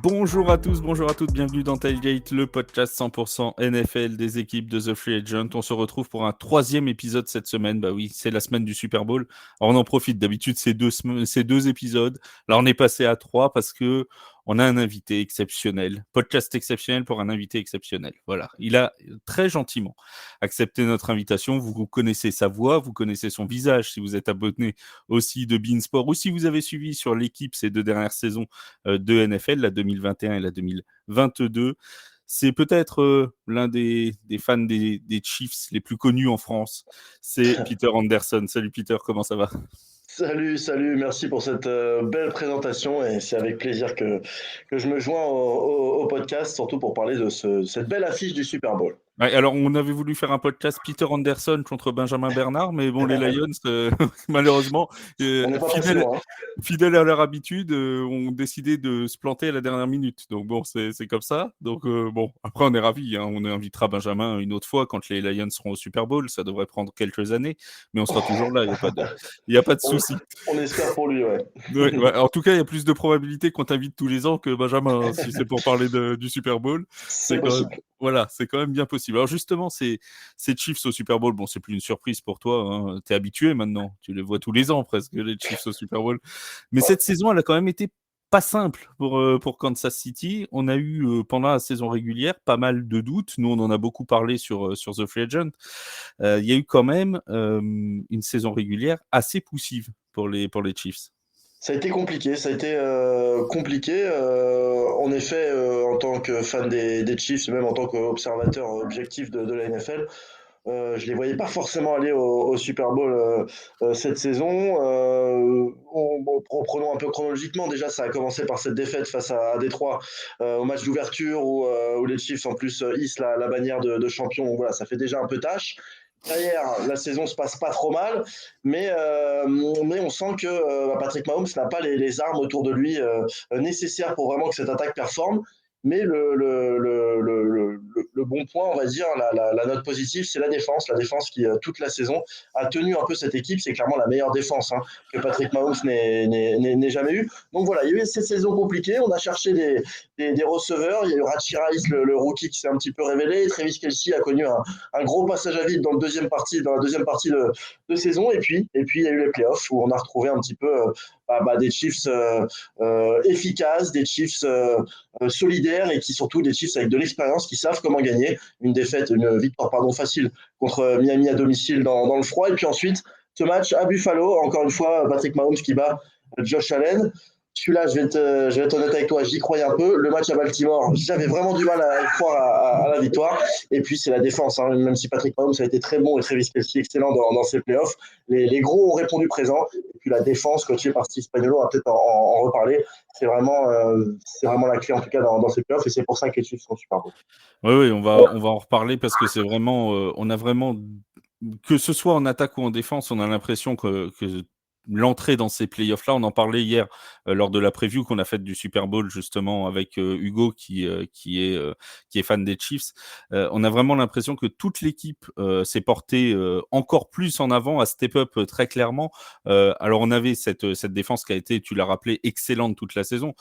Bonjour à tous, bonjour à toutes, bienvenue dans Tailgate, le podcast 100% NFL des équipes de The Free Agent. On se retrouve pour un troisième épisode cette semaine. Bah oui, c'est la semaine du Super Bowl. Alors on en profite, d'habitude c'est deux épisodes. Là on est passé à 3 parce que on a un invité exceptionnel, podcast exceptionnel pour un invité exceptionnel. Voilà, il a très gentiment accepté notre invitation. Vous connaissez sa voix, vous connaissez son visage si vous êtes abonné aussi de Beansport ou si vous avez suivi sur l'équipe ces 2 dernières saisons de NFL, la 2021 et la 2022. C'est peut-être l'un des fans des Chiefs les plus connus en France. C'est Peter Anderson. Salut Peter, comment ça va? Salut, merci pour cette belle présentation et c'est avec plaisir que je me joins au podcast, surtout pour parler de cette belle affiche du Super Bowl. Ouais, alors, on avait voulu faire un podcast Peter Anderson contre Benjamin Bernard, mais bon, les Lions, malheureusement, On n'est pas passé fidèles, loin. fidèles à leur habitude, ont décidé de se planter à la dernière minute. Donc bon, c'est comme ça. Donc bon, après, on est ravis. Hein. On invitera Benjamin une autre fois quand les Lions seront au Super Bowl. Ça devrait prendre quelques années, mais on sera toujours là. Il y a pas de On, souci. on espère pour lui, ouais. Ouais, ouais. En tout cas, il y a plus de probabilités qu'on t'invite tous les ans que Benjamin, hein, si c'est pour parler du Super Bowl. C'est Quand même, possible. voilà, c'est quand même bien possible. Alors justement, ces Chiefs au Super Bowl, bon, c'est plus une surprise pour toi. Hein. T'es habitué maintenant. Tu les vois tous les ans presque, les Chiefs au Super Bowl. Mais cette saison, elle a quand même été pas simple pour Kansas City. On a eu pendant la saison régulière pas mal de doutes. Nous, on en a beaucoup parlé sur The Free Agent. Il y a eu quand même une saison régulière assez poussive pour les Chiefs. Ça a été compliqué, compliqué. En effet, en tant que fan des Chiefs, même en tant qu'observateur objectif de la NFL, je les voyais pas forcément aller au Super Bowl cette saison. Prenons un peu chronologiquement. Déjà, ça a commencé par cette défaite face à Détroit au match d'ouverture où les Chiefs en plus hissent la bannière de champion. Donc voilà, ça fait déjà un peu tâche. Derrière, la saison se passe pas trop mal, mais on sent que Patrick Mahomes n'a pas les armes autour de lui nécessaires pour vraiment que cette attaque performe. Mais le bon point, on va dire, la note positive, c'est la défense. La défense qui, toute la saison, a tenu un peu cette équipe. C'est clairement la meilleure défense que Patrick Mahomes n'ait jamais eue. Donc voilà, il y a eu cette saison compliquée. On a cherché des receveurs. Il y a eu Rashee Rice, le rookie, qui s'est un petit peu révélé. Travis Kelce a connu un gros passage à vide dans la deuxième partie de saison. Et puis, il y a eu les playoffs où on a retrouvé un petit peu des Chiefs efficaces, des Chiefs solidaires et qui surtout des Chiefs avec de l'expérience qui savent comment gagner. Une victoire facile contre Miami à domicile dans le froid. Et puis ensuite, ce match à Buffalo, encore une fois, Patrick Mahomes qui bat Josh Allen. Celui-là, je vais être honnête avec toi, j'y croyais un peu. Le match à Baltimore, j'avais vraiment du mal à croire à la victoire. Et puis, c'est la défense. Hein. Même si Patrick Mahomes a été très bon et Travis Kelce excellent dans ses playoffs, les gros ont répondu présent. Et puis, la défense, coachée par Steve Spagnuolo, on va peut-être en reparler. C'est vraiment la clé, en tout cas, dans ces playoffs. Et c'est pour ça que les Chiefs sont super beaux. Oui, on va en reparler parce que c'est vraiment, on a vraiment, que ce soit en attaque ou en défense, on a l'impression que l'entrée dans ces playoffs-là, on en parlait hier lors de la preview qu'on a faite du Super Bowl justement avec Hugo qui est fan des Chiefs. On a vraiment l'impression que toute l'équipe s'est portée encore plus en avant, à step up très clairement. Alors on avait cette défense qui a été, tu l'as rappelé, excellente toute la saison,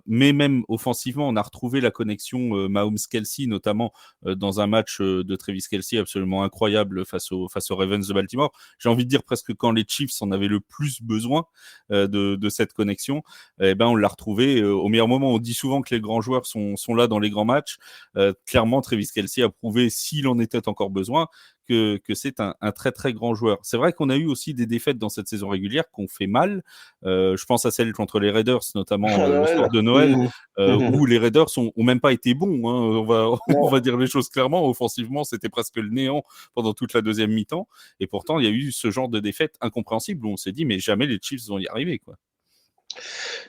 mais même offensivement, on a retrouvé la connexion Mahomes-Kelce, notamment dans un match de Travis Kelce absolument incroyable face aux Ravens de Baltimore. J'ai envie de dire presque quand les Chiefs en avaient le plus besoin de cette connexion, on l'a retrouvé au meilleur moment. On dit souvent que les grands joueurs sont là dans les grands matchs. Clairement, Travis Kelce a prouvé, s'il en était encore besoin, que c'est un très très grand joueur. C'est vrai qu'on a eu aussi des défaites dans cette saison régulière qui ont fait mal. Je pense à celle contre les Raiders, notamment le soir de Noël, où les Raiders ont même pas été bons. Hein. On va dire les choses clairement. Offensivement, c'était presque le néant pendant toute la deuxième mi-temps. Et pourtant, il y a eu ce genre de défaite incompréhensible où on s'est dit, mais jamais les Chiefs vont y arriver, quoi.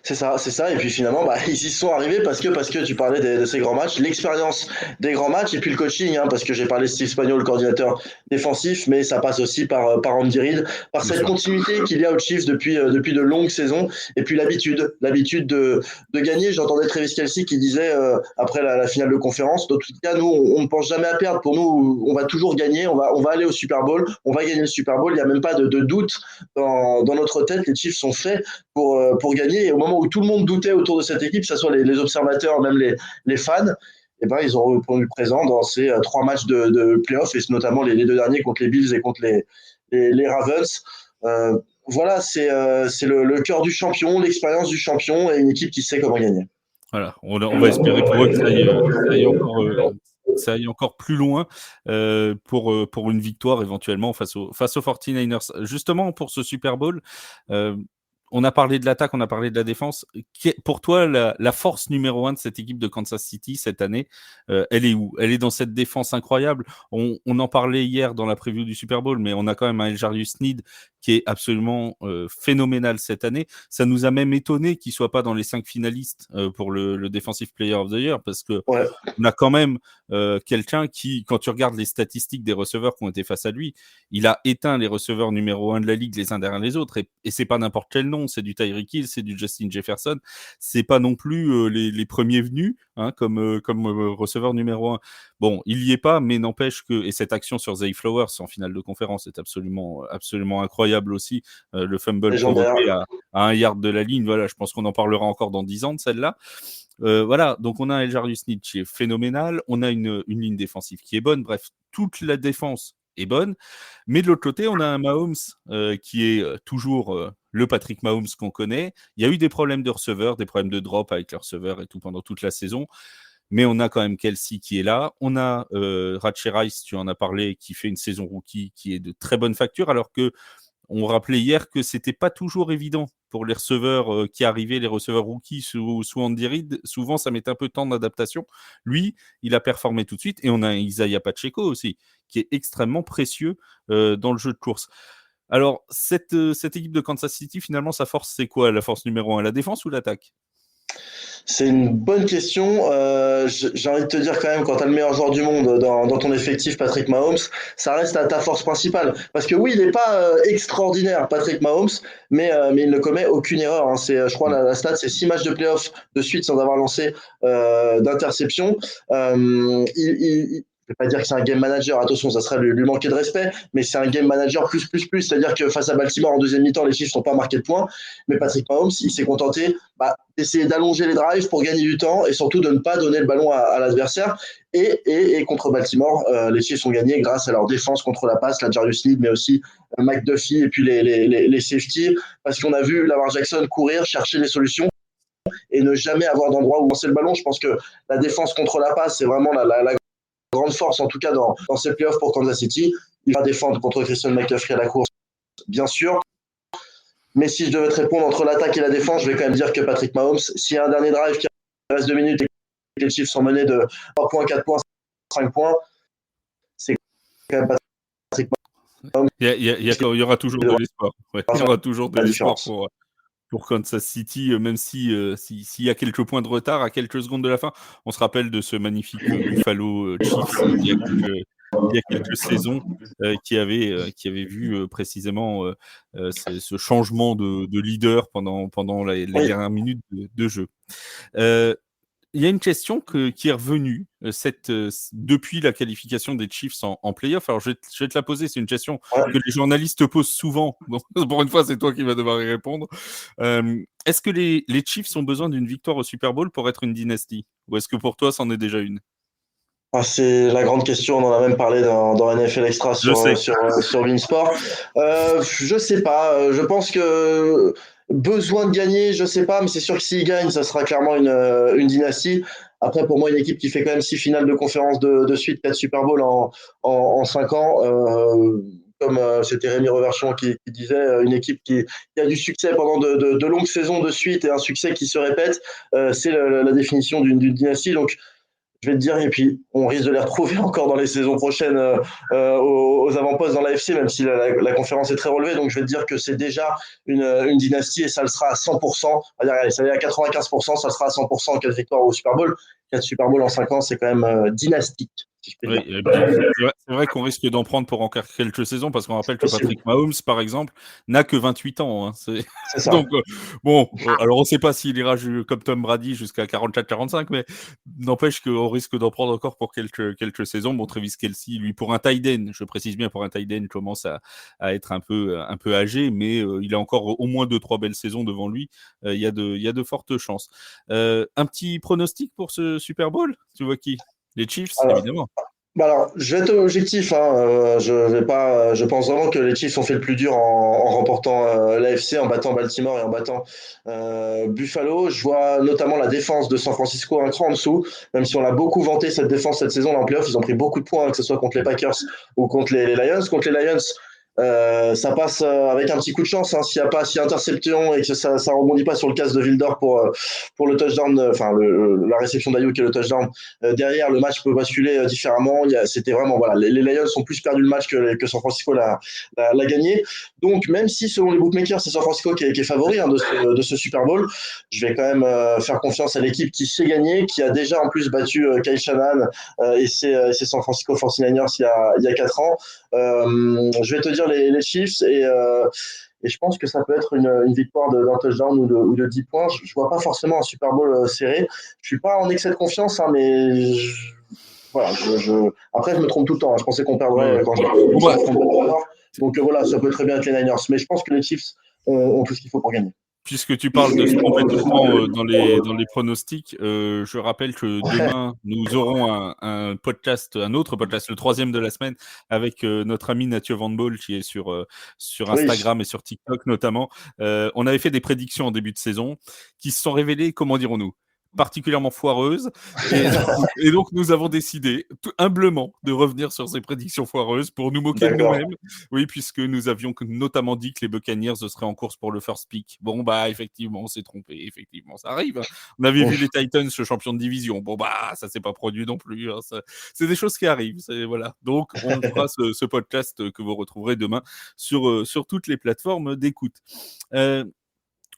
C'est ça. Et puis finalement, ils y sont arrivés parce que tu parlais de ces grands matchs, l'expérience des grands matchs et puis le coaching, parce que j'ai parlé de Steve Spagnuolo, le coordinateur défensif, mais ça passe aussi par Andy Reid, par Bien cette sûr. continuité qu'il y a aux Chiefs depuis de longues saisons et puis l'habitude de gagner. J'entendais Travis Kelce qui disait après la finale de conférence, dans tout cas, nous, on ne pense jamais à perdre. Pour nous, on va toujours gagner, on va aller au Super Bowl, on va gagner le Super Bowl. Il n'y a même pas de doute dans notre tête. Les Chiefs sont faits pour pour gagner. Et au moment où tout le monde doutait autour de cette équipe, que ce soit les observateurs, même les fans, eh ben, ils ont répondu présent dans ces 3 matchs de playoffs, et notamment les 2 derniers contre les Bills et contre les Ravens. Voilà, c'est le cœur du champion, l'expérience du champion et une équipe qui sait comment gagner. Voilà, on va espérer pour eux que ça aille encore plus loin pour une victoire éventuellement face aux 49ers. Justement, pour ce Super Bowl, on a parlé de l'attaque, on a parlé de la défense. Pour toi, la force numéro 1 de cette équipe de Kansas City cette année, elle est où? Elle est dans cette défense incroyable. On en parlait hier dans la preview du Super Bowl, mais on a quand même un L'Jarius Sneed qui est absolument phénoménal cette année. Ça nous a même étonné qu'il soit pas dans les 5 finalistes pour le Defensive Player of the Year, parce que Ouais. on a quand même quelqu'un qui, quand tu regardes les statistiques des receveurs qui ont été face à lui, il a éteint les receveurs numéro 1 de la ligue les uns derrière les autres. Et c'est pas n'importe quel nom, c'est du Tyreek Hill, c'est du Justin Jefferson. C'est pas non plus les premiers venus comme receveur numéro 1. Bon, il y est pas, mais n'empêche que, et cette action sur Zay Flowers en finale de conférence est absolument incroyable aussi. Le fumble Légendaire. provoqué à 1 yard de la ligne, voilà, je pense qu'on en parlera encore dans 10 ans de celle-là. Voilà, donc on a un L'Jarius Sneed qui est phénoménal, on a une ligne défensive qui est bonne, bref, toute la défense est bonne, mais de l'autre côté, on a un Mahomes qui est toujours le Patrick Mahomes qu'on connaît. Il y a eu des problèmes de receveurs, des problèmes de drop avec le receveur et tout pendant toute la saison, mais on a quand même Kelsey qui est là, on a Rashee Rice, tu en as parlé, qui fait une saison rookie qui est de très bonne facture, alors que on rappelait hier que c'était pas toujours évident pour les receveurs qui arrivaient, les receveurs rookies sous Andy Reid. Souvent, ça met un peu de temps d'adaptation. Lui, il a performé tout de suite. Et on a Isaiah Pacheco aussi, qui est extrêmement précieux dans le jeu de course. Alors, cette équipe de Kansas City, finalement, sa force, c'est quoi? La force numéro 1, la défense ou l'attaque? C'est une bonne question. J'ai envie de te dire quand même, quand tu as le meilleur joueur du monde dans ton effectif, Patrick Mahomes, ça reste ta force principale. Parce que oui, il n'est pas extraordinaire, Patrick Mahomes, mais il ne commet aucune erreur. Hein. Je crois, la stat, c'est 6 matchs de playoff de suite sans avoir lancé d'interception. Je ne vais pas dire que c'est un game manager, attention, ça serait lui manquer de respect, mais c'est un game manager plus. C'est-à-dire que face à Baltimore en deuxième mi-temps, les Chiefs n'ont pas marqué de points, mais Patrick Mahomes, il s'est contenté d'essayer d'allonger les drives pour gagner du temps et surtout de ne pas donner le ballon à l'adversaire. Et contre Baltimore, les Chiefs ont gagné grâce à leur défense contre la passe, la L'Jarius Sneed, mais aussi McDuffie et puis les safety, parce qu'on a vu Lamar Jackson courir, chercher les solutions et ne jamais avoir d'endroit où lancer le ballon. Je pense que la défense contre la passe, c'est vraiment la grande force, en tout cas dans ces playoffs pour Kansas City. Il va défendre contre Christian McCaffrey à la course, bien sûr. Mais si je devais te répondre entre l'attaque et la défense, je vais quand même dire que Patrick Mahomes, s'il y a un dernier drive qui reste 2 minutes et que les Chiefs sont menés de 3 points, 4 points, 5 points, c'est quand même Patrick Mahomes. Il y aura toujours de l'espoir. Ouais, il y aura toujours de l'espoir pour Kansas City, même s'il y a quelques points de retard à quelques secondes de la fin. On se rappelle de ce magnifique Buffalo Chiefs il y a quelques saisons qui avait vu précisément ce changement de leader pendant les dernières minutes de jeu. Il y a une question qui est revenue depuis la qualification des Chiefs en play-off. Alors, je vais te la poser. C'est une question que les journalistes posent souvent. Donc, pour une fois, c'est toi qui vas devoir y répondre. Est-ce que les Chiefs ont besoin d'une victoire au Super Bowl pour être une dynastie? Ou est-ce que pour toi, c'en est déjà une? C'est la grande question, on en a même parlé dans NFL Extra sur Beansport. Je sais pas, je pense que besoin de gagner, je sais pas, mais c'est sûr que s'ils gagnent, ça sera clairement une dynastie. Après, pour moi, une équipe qui fait quand même 6 finales de conférence de suite, 4 Super Bowl en 5 ans, comme c'était Rémi Reverchon qui disait, une équipe qui a du succès pendant de longues saisons de suite et un succès qui se répète, c'est la définition d'une dynastie. Donc, je vais te dire, et puis on risque de les retrouver encore dans les saisons prochaines aux avant-postes dans l'AFC, même si la conférence est très relevée. Donc je vais te dire que c'est déjà une dynastie et ça le sera à 100%. Allez, ça est à 95%, ça le sera à 100% en 4 victoires au Super Bowl. 4 Super Bowl en 5 ans, c'est quand même dynastique. si je puis Oui, dire. et puis, c'est vrai qu'on risque d'en prendre pour encore quelques saisons parce qu'on rappelle que Possible. Patrick Mahomes, par exemple, n'a que 28 ans. Hein, C'est ça. donc, bon, alors on ne sait pas s'il ira comme Tom Brady jusqu'à 44-45, mais n'empêche qu'on risque d'en prendre encore pour quelques saisons. Bon, Travis Kelce, lui, pour un tight end, je précise bien, pour un tight end, commence à être un peu âgé, mais il a encore au moins 2-3 belles saisons devant lui. Il y a de fortes chances. Un petit pronostic pour ce Super Bowl? Tu vois qui? Les Chiefs, Alors, évidemment. bah alors, je vais être objectif, hein, je vais pas, je pense vraiment que les Chiefs ont fait le plus dur en remportant l'AFC, en battant Baltimore et en battant Buffalo. Je vois notamment la défense de San Francisco un cran en dessous, même si on l'a beaucoup vanté cette défense cette saison en playoff, ils ont pris beaucoup de points, que ce soit contre les Packers ou contre les Lions. Contre les Lions, ça passe avec un petit coup de chance, hein, s'il y a pas, s'il y a interception et que ça rebondit pas sur le casque de Vildor pour le touchdown, enfin la réception d'Ayuk et le touchdown. Derrière, le match peut basculer différemment. C'était vraiment voilà, les Lions ont plus perdu le match que San Francisco l'a gagné. Donc même si selon les bookmakers c'est San Francisco qui est favori, hein, de ce Super Bowl, je vais quand même faire confiance à l'équipe qui sait gagner, qui a déjà en plus battu Kyle Shanahan et ses San Francisco 49ers il y a 4 ans. Je vais te dire les Chiefs et je pense que ça peut être une victoire d'un touchdown ou de 10 points. Je ne vois pas forcément un Super Bowl serré. Je suis pas en excès de confiance, hein, mais voilà. Après, je me trompe tout le temps, hein. Je pensais qu'on Ouais, perdrait ouais. quand je Bon, bah, donc voilà, ça peut très bien être les Niners. Mais je pense que les Chiefs ont tout ce qu'il faut pour gagner. puisque tu parles de se tromper tout le temps dans les pronostics, je rappelle que demain, nous aurons un podcast, un autre podcast, le troisième de la semaine, avec notre ami Mathieu Van Ball, qui est sur Oui, Instagram et sur TikTok notamment. On avait fait des prédictions en début de saison qui se sont révélées, comment dirons-nous, particulièrement foireuses. Et, et donc, nous avons décidé, humblement, de revenir sur ces prédictions foireuses pour nous moquer de d'accord. nous-mêmes. Oui, puisque nous avions notamment dit que les Buccaneers seraient en course pour le first pick. Bon, bah, effectivement, on s'est trompé. Effectivement, ça arrive. Hein. On avait vu les Titans champions de division. Bon, bah, ça s'est pas produit non plus. Hein. C'est des choses qui arrivent. Voilà. Donc, on fera ce podcast que vous retrouverez demain sur toutes les plateformes d'écoute.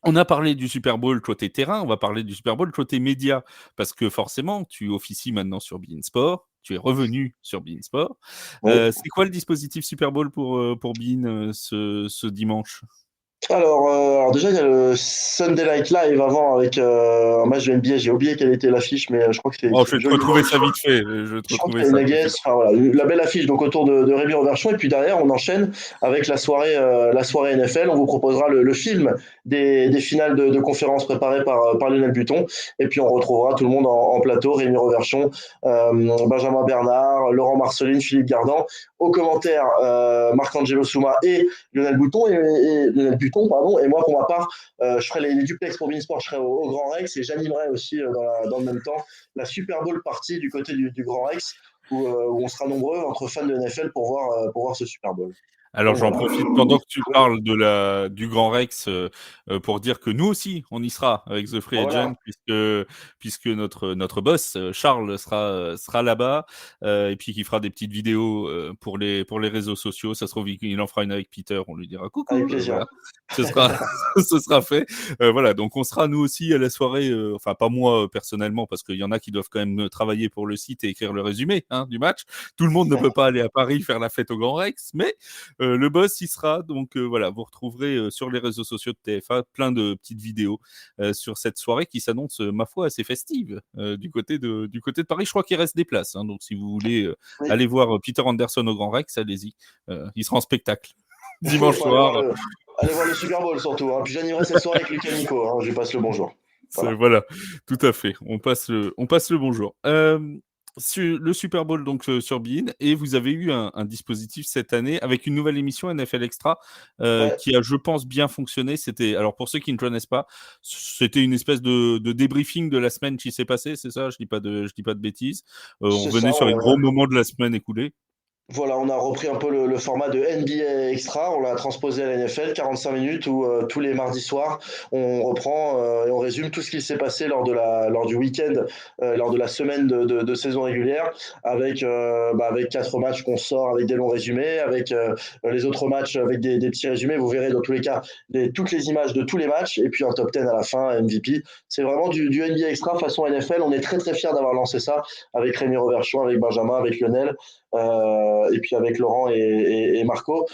On a parlé du Super Bowl côté terrain, on va parler du Super Bowl côté média, parce que forcément, tu officies maintenant sur beIN Sport, tu es revenu sur beIN Sport. Oui. C'est quoi le dispositif Super Bowl pour beIN ce dimanche? Alors déjà, il y a le Sunday Night Live avant avec un match de NBA. J'ai oublié quelle était l'affiche, mais je crois que Oh, c'est je une vais te jolie retrouver ça affiche. vite fait. Je vais te Je crois retrouver qu'il y a ça. les Nuggets. Enfin, voilà, la belle affiche donc autour de Rémi Roverchon. Et puis derrière, on enchaîne avec la soirée NFL. On vous proposera le film des finales de conférence préparées par Lionel Buton. Et puis on retrouvera tout le monde en plateau. Rémi Roverchon, Benjamin Bernard, Laurent Marceline, Philippe Gardan. Aux commentaires, Marc-Angelo Souma et Lionel Buton et Lionel Buton, pardon. Et moi, pour ma part, je ferai les duplex pour Beansport. Je serai au Grand Rex et j'animerai aussi dans le même temps la Super Bowl partie du côté du Grand Rex où on sera nombreux entre fans de NFL pour voir ce Super Bowl. Alors Donc j'en voilà. profite pendant que tu Oui, parles du Grand Rex pour dire que nous aussi on y sera avec The Free Agent voilà. puisque notre boss Charles sera là-bas et puis qui fera des petites vidéos pour les réseaux sociaux. Ça se trouve il en fera une avec Peter, on lui dira Avec coucou, plaisir. voilà. Ce sera ce sera fait. Voilà, donc on sera nous aussi à la soirée, enfin pas moi personnellement parce qu'il y en a qui doivent quand même travailler pour le site et écrire le résumé hein, du match. Tout le monde ne peut pas aller à Paris faire la fête au Grand Rex, mais le boss y sera, donc voilà, vous retrouverez sur les réseaux sociaux de TF1 plein de petites vidéos sur cette soirée qui s'annonce, ma foi, assez festive du côté de Paris. Je crois qu'il reste des places, hein, donc si vous voulez Oui, aller voir Peter Anderson au Grand Rex, allez-y, il sera en spectacle il dimanche faut aller voir soir. le Super Bowl surtout. Hein. Puis j'animerai cette soirée avec Lucas Nico. Hein. Je lui passe le bonjour. Voilà. Voilà, tout à fait. On passe le bonjour. Le Super Bowl donc sur beIN et vous avez eu un dispositif cette année avec une nouvelle émission NFL Extra Ouais, qui a, je pense, bien fonctionné. C'était alors pour ceux qui ne connaissent pas, c'était une espèce de débriefing de la semaine qui s'est passée, c'est ça? Je dis pas de bêtises. On c'est ça. revenait sur les gros moments de la semaine écoulée. Voilà, on a repris un peu le format de NBA Extra, on l'a transposé à la NFL, 45 minutes où tous les mardis soirs, on reprend et on résume tout ce qui s'est passé lors du week-end, lors de la semaine de saison régulière, avec 4 matchs qu'on sort avec des longs résumés, avec les autres matchs avec des petits résumés. Vous verrez dans tous les cas toutes les images de tous les matchs et puis un top 10 à la fin, MVP. C'est vraiment du NBA Extra façon NFL. On est très très fiers d'avoir lancé ça avec Rémi Reverchon, avec Benjamin, avec Lionel et puis avec Laurent et Marco.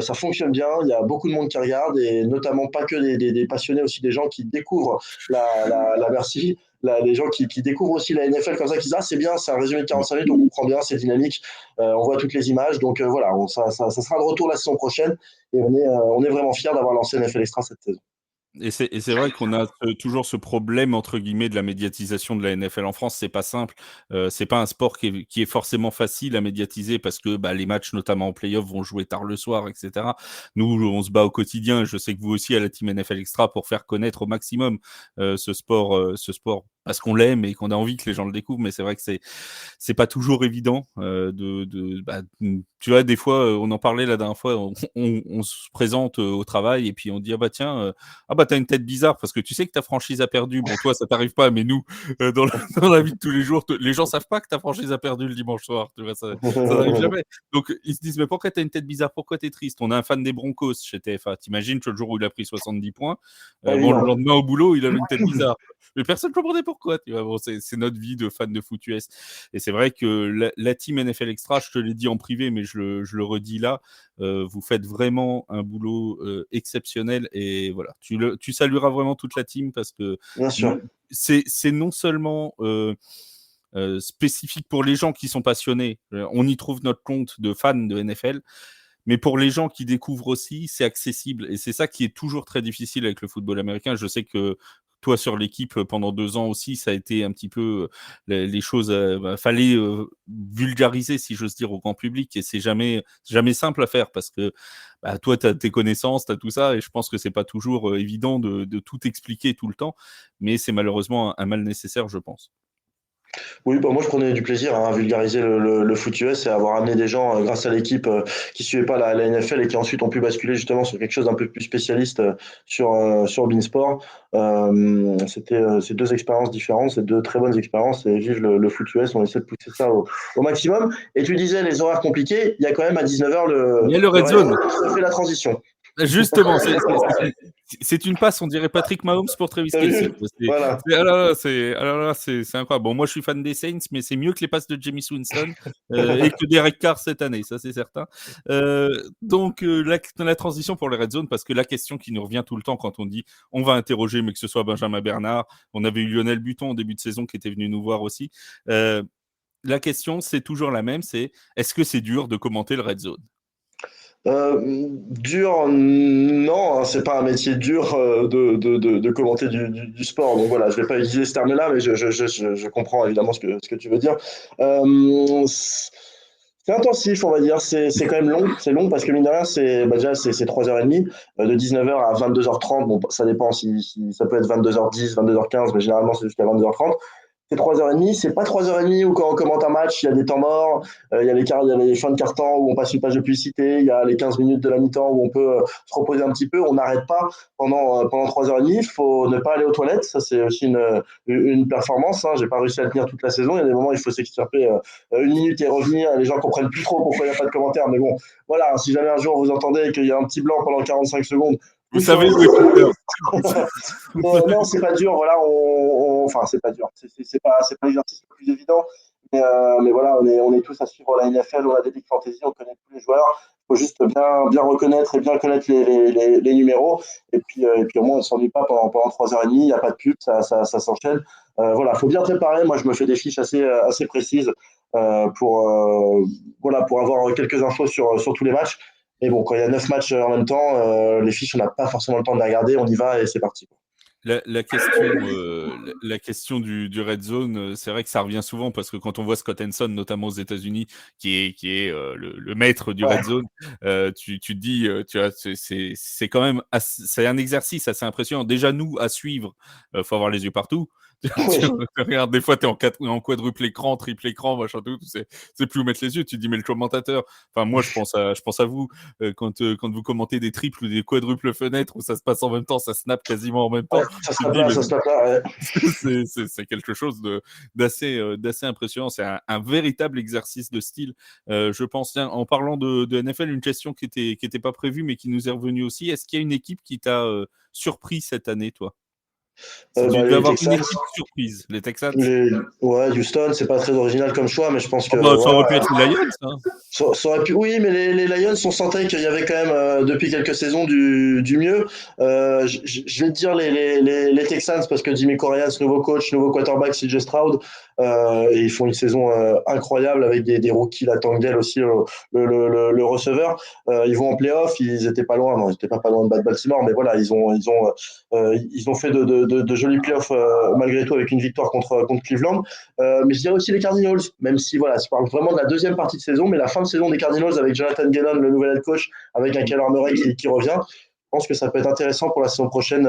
Ça fonctionne bien, il y a beaucoup de monde qui regarde, et notamment pas que des passionnés, aussi des gens qui découvrent la Bercy, les gens qui découvrent aussi la NFL comme ça, qui disent ah c'est bien, c'est un résumé de 45 minutes, on comprend bien, c'est dynamique, on voit toutes les images, donc voilà, ça sera de retour la saison prochaine, et on est vraiment fiers d'avoir lancé NFL Extra cette saison. Et c'est vrai qu'on a toujours ce problème entre guillemets de la médiatisation de la NFL en France. C'est pas simple. C'est pas un sport qui est forcément facile à médiatiser parce que les matchs, notamment en playoff, vont jouer tard le soir, etc. Nous, on se bat au quotidien. Je sais que vous aussi à la team NFL Extra pour faire connaître au maximum ce sport parce qu'on l'aime et qu'on a envie que les gens le découvrent. Mais c'est vrai que c'est pas toujours évident tu vois, des fois, on en parlait la dernière fois, on se présente au travail et puis on dit ah bah tiens. Ah bah t'as une tête bizarre parce que tu sais que ta franchise a perdu. Bon toi ça t'arrive pas, mais nous dans la vie de tous les jours, les gens savent pas que ta franchise a perdu le dimanche soir. Tu vois, ça n'arrive jamais. Donc ils se disent mais pourquoi t'as une tête bizarre, pourquoi t'es triste? On a un fan des Broncos chez TF1. T'imagines que le jour où il a pris 70 points, Pas bon le évident. lendemain au boulot il avait une tête bizarre. Mais personne ne comprenait pourquoi. Tu vois, bon, c'est notre vie de fan de foot US. Et c'est vrai que la team NFL Extra, je te l'ai dit en privé, mais je le redis là, vous faites vraiment un boulot exceptionnel et voilà, tu salueras vraiment toute la team parce que Bien sûr. c'est non seulement spécifique pour les gens qui sont passionnés, on y trouve notre compte de fans de NFL, mais pour les gens qui découvrent aussi, c'est accessible et c'est ça qui est toujours très difficile avec le football américain. Je sais que toi sur l'équipe pendant 2 ans aussi, ça a été un petit peu les choses. Fallait vulgariser, si j'ose dire, au grand public et c'est jamais simple à faire parce que toi, tu as tes connaissances, tu as tout ça et je pense que c'est pas toujours évident de tout expliquer tout le temps, mais c'est malheureusement un mal nécessaire, je pense. Oui, bah moi je prenais du plaisir à vulgariser le foot US et à avoir amené des gens grâce à l'équipe qui suivaient pas la NFL et qui ensuite ont pu basculer justement sur quelque chose d'un peu plus spécialiste sur Beansport. C'est 2 expériences différentes, c'est 2 très bonnes expériences et vive le foot US, on essaie de pousser ça au maximum. Et tu disais les horaires compliqués, il y a quand même à 19h Il y a le le Red Red Zone. Zone qui fait la transition. Justement, c'est une passe, on dirait Patrick Mahomes pour Travis T'as Kelce. vu? Voilà. Ah là là, c'est incroyable. Bon, moi, je suis fan des Saints, mais c'est mieux que les passes de Jameis Winston et que Derek Carr cette année, ça c'est certain. Donc, la transition pour les Red Zone, parce que la question qui nous revient tout le temps quand on dit on va interroger, mais que ce soit Benjamin Bernard, on avait eu Lionel Buton en début de saison qui était venu nous voir aussi. La question, c'est toujours la même, c'est est-ce que c'est dur de commenter le Red Zone? Dur, non, hein, c'est pas un métier dur de commenter du sport. Donc voilà, je vais pas utiliser ce terme-là, mais je comprends évidemment ce que tu veux dire. C'est intensif, on va dire. C'est quand même long. C'est long parce que mine de rien, déjà c'est 3h30, de 19h à 22h30. Bon, ça dépend si ça peut être 22h10, 22h15, mais généralement c'est jusqu'à 22h30. C'est 3h30, c'est pas 3h30 où quand on commente un match, il y a des temps morts, il y a les fins de quart-temps où on passe une page de publicité, il y a les 15 minutes de la mi-temps où on peut se reposer un petit peu, on n'arrête pas pendant 3h30, il faut ne pas aller aux toilettes, ça c'est aussi une performance, hein. J'ai pas réussi à le tenir toute la saison, il y a des moments où il faut s'extirper 1 minute et revenir, les gens comprennent plus trop pourquoi il n'y a pas de commentaires, mais bon, voilà, si jamais un jour vous entendez qu'il y a un petit blanc pendant 45 secondes, Vous vous savez saurez. où est Peter. Non, c'est pas dur. Voilà, enfin, c'est pas dur. C'est pas l'exercice le plus évident. Mais voilà, on est tous à suivre la NFL, on a des Big Fantasy, on connaît tous les joueurs. Il faut juste bien reconnaître et bien connaître les numéros. Et puis au moins, on ne s'ennuie pas pendant 3h30. Il n'y a pas de pub, ça s'enchaîne. Voilà, il faut bien préparer. Moi, je me fais des fiches assez précises pour, voilà, pour avoir quelques infos sur tous les matchs. Mais bon, quand il y a 9 matchs en même temps, les fiches, on n'a pas forcément le temps de les regarder. On y va et c'est parti. La question du red zone, c'est vrai que ça revient souvent parce que quand on voit Scott Henson, notamment aux États-Unis, qui est le maître du Ouais. red zone, tu te dis, tu vois, c'est quand même c'est un exercice assez impressionnant. Déjà nous à suivre, faut avoir les yeux partout. Oui. Regarde, des fois, tu es en quadruple écran, triple écran, machin, tout, tu sais plus où mettre les yeux. Tu te dis, mais le commentateur, enfin, moi, je pense à vous, quand vous commentez des triples ou des quadruples fenêtres où ça se passe en même temps, ça snap quasiment en même Ouais, temps. ça Tu se te tape dis, là, mais ça se tape là. Ouais. c'est quelque chose d'assez impressionnant. C'est un véritable exercice de style. Je pense, tiens, en parlant de NFL, une question qui était pas prévue, mais qui nous est revenue aussi. Est-ce qu'il y a une équipe qui t'a surpris cette année, toi? Si tu devais Les avoir une Texans, équipe surprise, les Texans? ouais, Houston, c'est pas très original comme choix, mais je pense Oh que bah, ça aurait voilà, pu être les Lions, hein. ça aurait pu, oui, mais les Lions sont sentais qu'il y avait quand même depuis quelques saisons du mieux. Je vais te dire les Texans parce que Jimmy Corrias, nouveau coach, nouveau quarterback, CJ Stroud, et ils font une saison incroyable avec des rookies, la Tanguel aussi, le receveur. Ils vont en playoff, ils étaient pas loin, non, ils étaient pas loin de battre Baltimore, mais voilà, ils ont fait de jolis playoffs malgré tout avec une victoire contre Cleveland. Mais je dirais aussi les Cardinals, même si voilà, je parle vraiment de la deuxième partie de saison, mais la fin de saison des Cardinals avec Jonathan Gannon, le nouvel head coach, avec un Kyler Murray qui revient, je pense que ça peut être intéressant pour la saison prochaine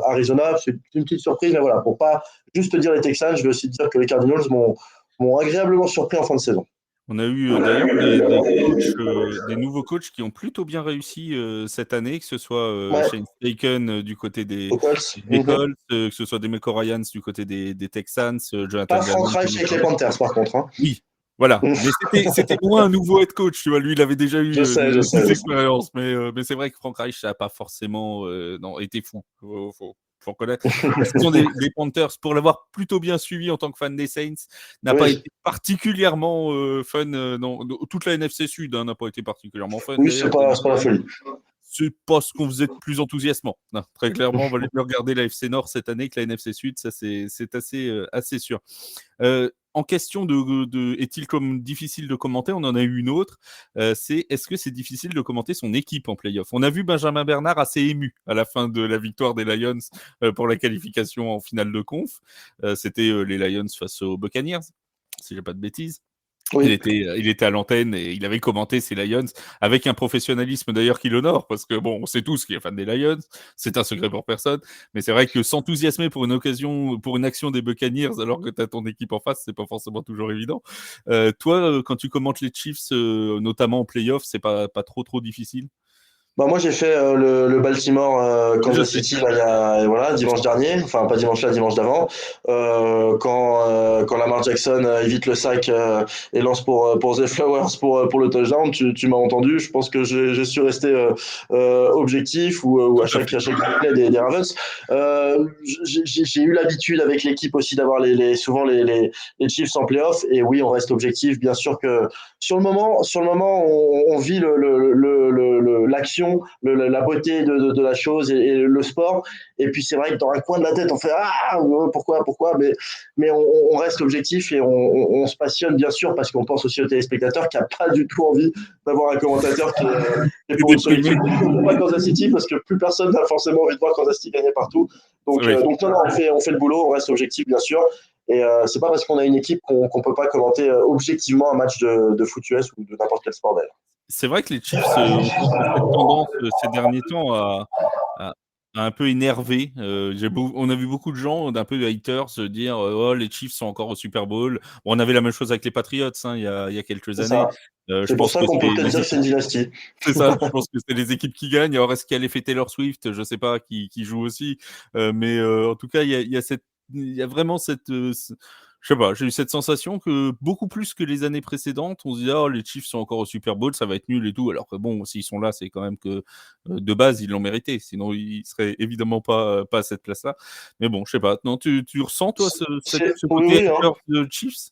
Arizona. C'est une petite surprise, mais voilà, pour pas juste dire les Texans, je vais aussi dire que les Cardinals m'ont agréablement surpris en fin de saison. On a eu d'ailleurs des nouveaux coachs qui ont plutôt bien réussi cette année, que ce soit Ouais, Shane Steichen du côté aux Colts. des Colts, que ce soit Demeco Ryans du côté des Texans, Jonathan Pas Frank Gannon. Reich avec les Panthers, par contre. Hein. Oui, voilà. Mais c'était moins un nouveau head coach, tu vois. Lui, il avait déjà eu Je sais, je sais, des je sais. expériences. Mais c'est vrai que Frank Reich, ça n'a pas forcément non, été fou. Faut reconnaître. La saison des Panthers, pour l'avoir plutôt bien suivi en tant que fan des Saints, n'a pas Oui, été particulièrement fun. Non, toute la NFC Sud n'a pas été particulièrement fun oui, d'ailleurs. c'est pas la folie. C'est pas ce qu'on faisait de plus enthousiasmant. Non, très clairement, on va mieux regarder la FC Nord cette année que la NFC Sud, ça c'est assez sûr. En question est-il comme difficile de commenter, on en a eu une autre, c'est est-ce que c'est difficile de commenter son équipe en playoff? On a vu Benjamin Bernard assez ému à la fin de la victoire des Lions pour la qualification en finale de conf. C'était les Lions face aux Buccaneers, si j'ai pas de bêtises. Oui. Il était à l'antenne et il avait commenté ces Lions avec un professionnalisme d'ailleurs qui l'honore parce que bon, on sait tous qu'il est fan des Lions, c'est un secret pour personne, mais c'est vrai que s'enthousiasmer pour une occasion, pour une action des Buccaneers alors que tu as ton équipe en face, c'est pas forcément toujours évident. Toi, quand tu commentes les Chiefs, notamment en playoff, c'est pas trop difficile? Bah moi j'ai fait le Baltimore Je Kansas sais. City là, voilà dimanche dernier, enfin pas dimanche là, dimanche d'avant, quand Lamar Jackson évite le sac et lance pour The Flowers pour le touchdown, tu m'as entendu, je pense que j'ai su rester objectif ou Tout à fait. à chaque replay des Ravens. J'ai eu l'habitude avec l'équipe aussi d'avoir souvent les Chiefs en playoff et oui on reste objectif, bien sûr que sur le moment, on vit l'action, la beauté de la chose et le sport. Et puis c'est vrai que dans un coin de la tête, on fait pourquoi, mais on reste objectif et on se passionne bien sûr parce qu'on pense aussi aux téléspectateurs qui n'a pas du tout envie d'avoir un commentateur qui est C'est pour une seule déprimé. équipe. Pour pas Kansas City parce que plus personne n'a forcément envie de voir Kansas City gagner partout. Oui. Donc non, on fait le boulot, on reste objectif bien sûr. Et c'est pas parce qu'on a une équipe qu'on peut pas commenter objectivement un match de foot US ou de n'importe quel sport d'ailleurs. C'est vrai que les Chiefs ont cette tendance ces derniers temps à, à un peu énerver. On a vu beaucoup de gens, d'un peu de haters, se dire oh, les Chiefs sont encore au Super Bowl. Bon, on avait la même chose avec les Patriots il y a quelques C'est années. ça. Je C'est pour pense ça que qu'on peut c'est peut-être les dire que c'est équipes. une dynastie. C'est ça, je pense que c'est les équipes qui gagnent. Alors, est-ce qu'elle est fêter Taylor Swift? Je sais pas, qui joue aussi. Mais en tout cas, il y a vraiment je sais pas, j'ai eu cette sensation que beaucoup plus que les années précédentes, on se dit, oh, les Chiefs sont encore au Super Bowl, ça va être nul et tout. Alors que bon, s'ils sont là, c'est quand même que de base, ils l'ont mérité. Sinon, ils seraient évidemment pas à cette place-là. Mais bon, je sais pas. Non, tu ressens, toi, ce Oui, côté oui, hein. hater de Chiefs?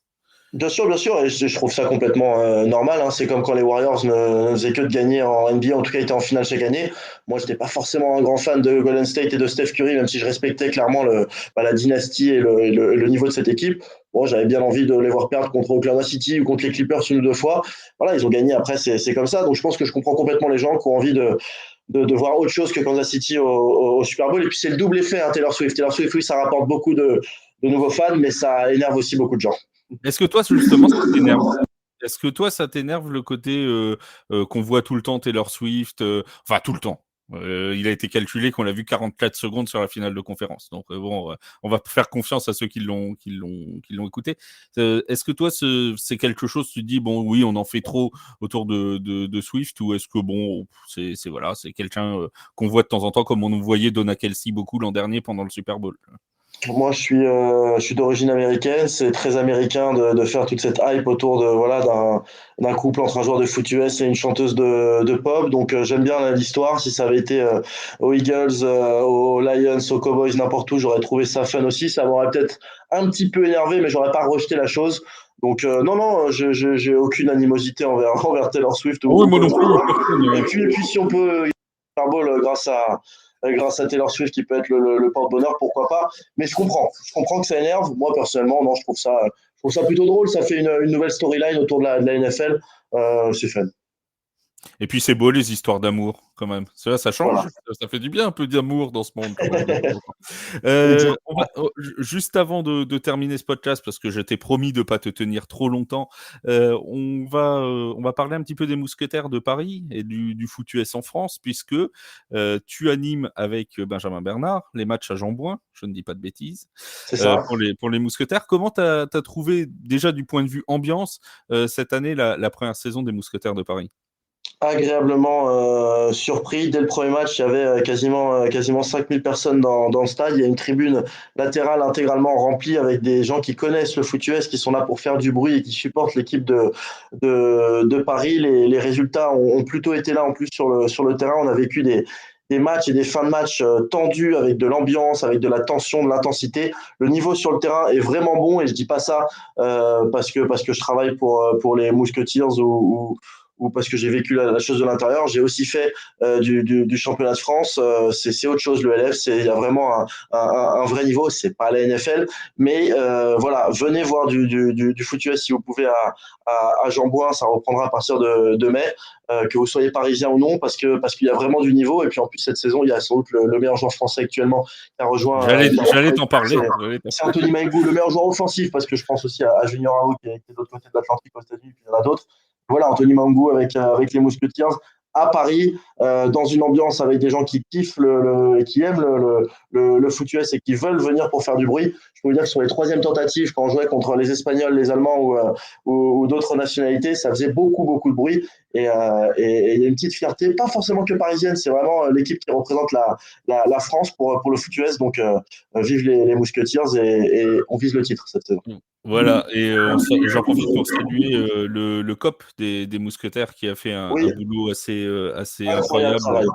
Bien sûr, et je trouve ça complètement normal. Hein. C'est comme quand les Warriors ne faisaient que de gagner en NBA, en tout cas étaient en finale chaque année. Moi, je n'étais pas forcément un grand fan de Golden State et de Steph Curry, même si je respectais clairement la dynastie et le niveau de cette équipe. Bon, j'avais bien envie de les voir perdre contre Oklahoma City ou contre les Clippers une ou deux fois. Voilà, ils ont gagné après, c'est comme ça. Donc je pense que je comprends complètement les gens qui ont envie de voir autre chose que Kansas City au Super Bowl. Et puis c'est le double effet, hein, Taylor Swift. Taylor Swift, oui, ça rapporte beaucoup de nouveaux fans, mais ça énerve aussi beaucoup de gens. Est-ce que toi, justement, ça t'énerve? Est-ce que toi, ça t'énerve le côté qu'on voit tout le temps Taylor Swift, enfin tout le temps. Il a été calculé qu'on l'a vu 44 secondes sur la finale de conférence. Donc bon, on va faire confiance à ceux qui l'ont écouté. Est-ce que toi, c'est quelque chose, tu te dis, bon, oui, on en fait trop autour de Swift, ou est-ce que bon, c'est voilà, c'est quelqu'un qu'on voit de temps en temps, comme on voyait Donna Kelsey beaucoup l'an dernier pendant le Super Bowl? Moi, je suis d'origine américaine. C'est très américain de faire toute cette hype autour de voilà d'un couple entre un joueur de foot US et une chanteuse de pop. Donc, j'aime bien l'histoire. Si ça avait été aux Eagles, aux Lions, aux Cowboys, n'importe où, j'aurais trouvé ça fun aussi. Ça m'aurait peut-être un petit peu énervé, mais j'aurais pas rejeté la chose. Donc, non, non, j'ai aucune animosité envers Taylor Swift Oui, ou moi quoi non que ce plus, soit. personne. Et puis, si on peut Super Bowl grâce à Taylor Swift qui peut être le porte-bonheur, pourquoi pas. Mais je comprends que ça énerve. Moi personnellement, non, je trouve ça plutôt drôle. Ça fait une nouvelle storyline autour de la NFL. C'est fun. Et puis c'est beau les histoires d'amour quand même. Ça change, Voilà. ça fait du bien un peu d'amour dans ce monde quand même de temps en temps. Exactement. Juste avant de terminer ce podcast, parce que je t'ai promis de pas te tenir trop longtemps, on va parler un petit peu des Mousquetaires de Paris et du foot US en France, puisque tu animes avec Benjamin Bernard les matchs à Jean-Bouin, je ne dis pas de bêtises, C'est ça. pour les Mousquetaires. Comment t'as trouvé déjà du point de vue ambiance cette année la première saison des Mousquetaires de Paris? Agréablement surpris. Dès le premier match, il y avait quasiment 5000 personnes dans le stade. Il y a une tribune latérale intégralement remplie avec des gens qui connaissent le foot US, qui sont là pour faire du bruit et qui supportent l'équipe de Paris. Les résultats ont plutôt été là en plus sur le terrain. On a vécu des matchs et des fins de match tendus avec de l'ambiance, avec de la tension, de l'intensité. Le niveau sur le terrain est vraiment bon et je dis pas ça parce que je travaille pour les Musketeers ou parce que j'ai vécu la chose de l'intérieur. J'ai aussi fait du championnat de France. C'est autre chose le LF. Il y a vraiment un vrai niveau. C'est pas la NFL, mais voilà, venez voir du foot US si vous pouvez à Jean-Bouin. Ça reprendra à partir de mai. Que vous soyez parisien ou non, parce qu'il y a vraiment du niveau. Et puis en plus cette saison, il y a sans doute le meilleur joueur français actuellement qui a rejoint. J'allais t'en parler. C'est Anthony Maïgou, le meilleur joueur offensif, parce que je pense aussi à Junior Aoui qui est de l'autre côté de l'Atlantique aux États-Unis, puis il y en a d'autres. Voilà, Anthony Mangou avec les Musketeers à Paris, dans une ambiance avec des gens qui kiffent qui aiment le foot US et qui veulent venir pour faire du bruit. Je peux vous dire que sur les troisièmes tentatives, quand on jouait contre les Espagnols, les Allemands ou d'autres nationalités, ça faisait beaucoup, beaucoup de bruit. Et il y a une petite fierté, pas forcément que parisienne, c'est vraiment l'équipe qui représente la France pour le foot US. Donc, vive les Musketeers et on vise le titre cette saison. Voilà, et j'en profite pour saluer le COP des Mousquetaires qui a fait un Oui, boulot assez incroyable incroyable. travail.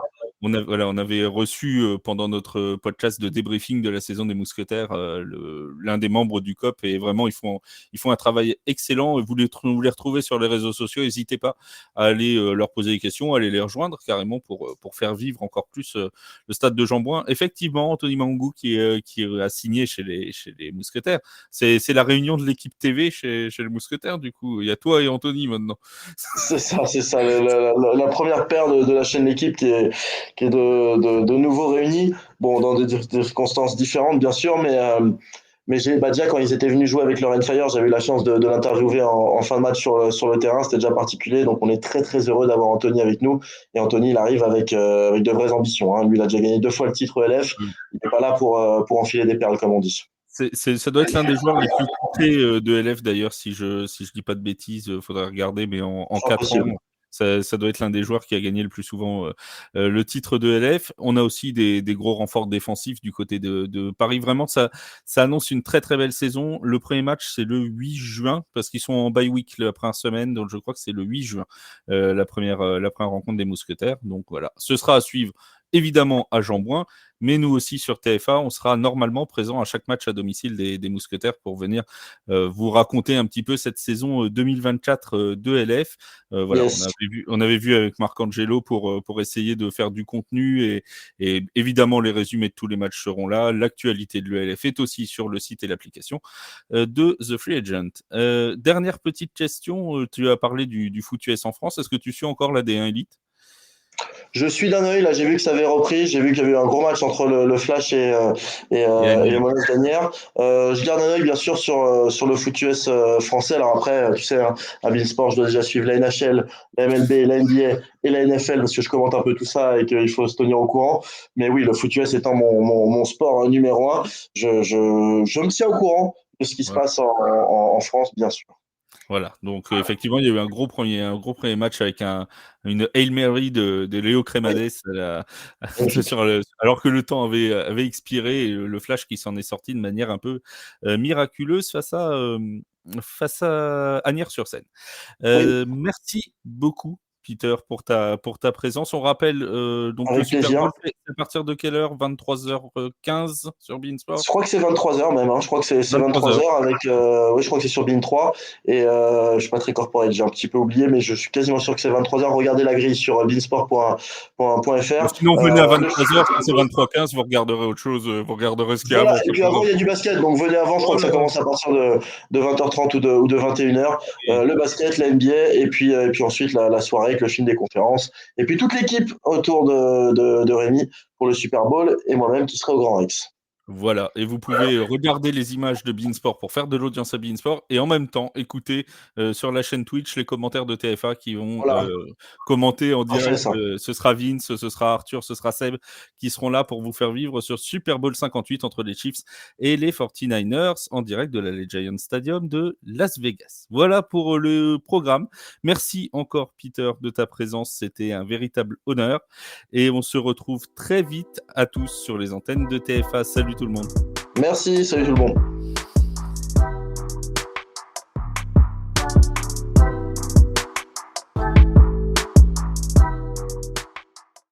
On avait reçu pendant notre podcast de débriefing de la saison des Mousquetaires l'un des membres du COP, et vraiment ils font un travail excellent. Et vous les retrouvez sur les réseaux sociaux, n'hésitez pas à aller leur poser des questions, à aller les rejoindre carrément pour faire vivre encore plus le stade de Jean-Bouin. Effectivement, Anthony Mangou qui a signé chez les Mousquetaires. C'est la réunion de l'équipe TV chez les Mousquetaires, du coup. Il y a toi et Anthony maintenant. C'est ça, c'est ça. La première paire de la chaîne L'équipe qui est de nouveau réunis. Bon, dans des circonstances différentes, bien sûr, mais déjà quand ils étaient venus jouer avec Laurent Fire, j'avais eu la chance de l'interviewer en fin de match sur le terrain. C'était déjà particulier, donc on est très très heureux d'avoir Anthony avec nous. Et Anthony, il arrive avec de vraies ambitions, hein. Lui, il a déjà gagné 2 fois le titre LF. Il n'est pas là pour enfiler des perles, comme on dit. Ça doit être l'un des joueurs les plus coûtés de LF d'ailleurs, si je dis pas de bêtises, faudrait regarder, mais en 4 ans, Impossible. ça doit être l'un des joueurs qui a gagné le plus souvent le titre de LF. On a aussi des gros renforts défensifs du côté de Paris. Vraiment, ça annonce une très très belle saison. Le premier match, c'est le 8 juin, parce qu'ils sont en bye week la première semaine, donc je crois que c'est le 8 juin, la première rencontre des Mousquetaires. Donc voilà, ce sera à suivre évidemment à Jean-Bouin, mais nous aussi sur TF1, on sera normalement présent à chaque match à domicile des Mousquetaires pour venir vous raconter un petit peu cette saison 2024 de LF. Voilà, Yes. on avait vu avec Marc-Angelo pour essayer de faire du contenu, et évidemment les résumés de tous les matchs seront là. L'actualité de l'ELF est aussi sur le site et l'application de The Free Agent. Dernière petite question, tu as parlé du foot US en France. Est-ce que tu suis encore la D1 Elite? Je suis d'un œil, là, j'ai vu que ça avait repris, j'ai vu qu'il y avait eu un gros match entre le Flash et les Monash d'Anières. Je garde un œil, bien sûr, sur le foot US français. Alors après, tu sais, hein, à Beansport, je dois déjà suivre la NHL, la MLB, la NBA et la NFL, parce que je commente un peu tout ça et qu'il faut se tenir au courant. Mais oui, le foot US étant mon sport numéro un, je me tiens au courant de ce qui se Ouais. passe en France, bien sûr. Voilà, donc effectivement, il y a eu un gros premier match avec une Hail Mary de Léo Oui, Cremades magnifique. alors que le temps avait expiré et le Flash qui s'en est sorti de manière un peu miraculeuse face à Agnières-sur-Seine. Oui, Merci beaucoup, Peter, pour ta présence. On rappelle donc le avec Super plaisir. Bowl, c'est à partir de quelle heure? 23h15 sur Beansport? Je crois que c'est 23 heures même, hein. Je crois que c'est 23 23h. heures avec. Oui, je crois que c'est sur Bein 3. Et je suis pas très corporate, j'ai un petit peu oublié, mais je suis quasiment sûr que c'est 23 heures. Regardez la grille sur Ou beansport.fr. sinon, venez à 23h, si c'est 23h15, vous regarderez autre chose, vous regarderez ce qu'il y a Voilà, avant. et C'est puis pas avant, grave. il y a du basket. Donc venez avant, je crois que ça Voilà. commence à partir de 20h30 ou de 21h. Et Le basket, la NBA, et puis ensuite la soirée avec le film des conférences. Et puis toute l'équipe autour de Rémi pour le Super Bowl et moi-même qui serai au Grand Rex. voilà, et vous pouvez regarder les images de Beansport pour faire de l'audience à Beansport et en même temps écouter sur la chaîne Twitch les commentaires de TF1 qui vont Voilà, commenter en parfait direct. ça. Ce sera Vince, ce sera Arthur, ce sera Seb qui seront là pour vous faire vivre sur Super Bowl 58 entre les Chiefs et les 49ers en direct de la Legiant Stadium de Las Vegas. Voilà pour le programme. Merci encore Peter de ta présence, c'était un véritable honneur et on se retrouve très vite à tous sur les antennes de TF1. Salut tout le monde. Merci, salut tout le monde.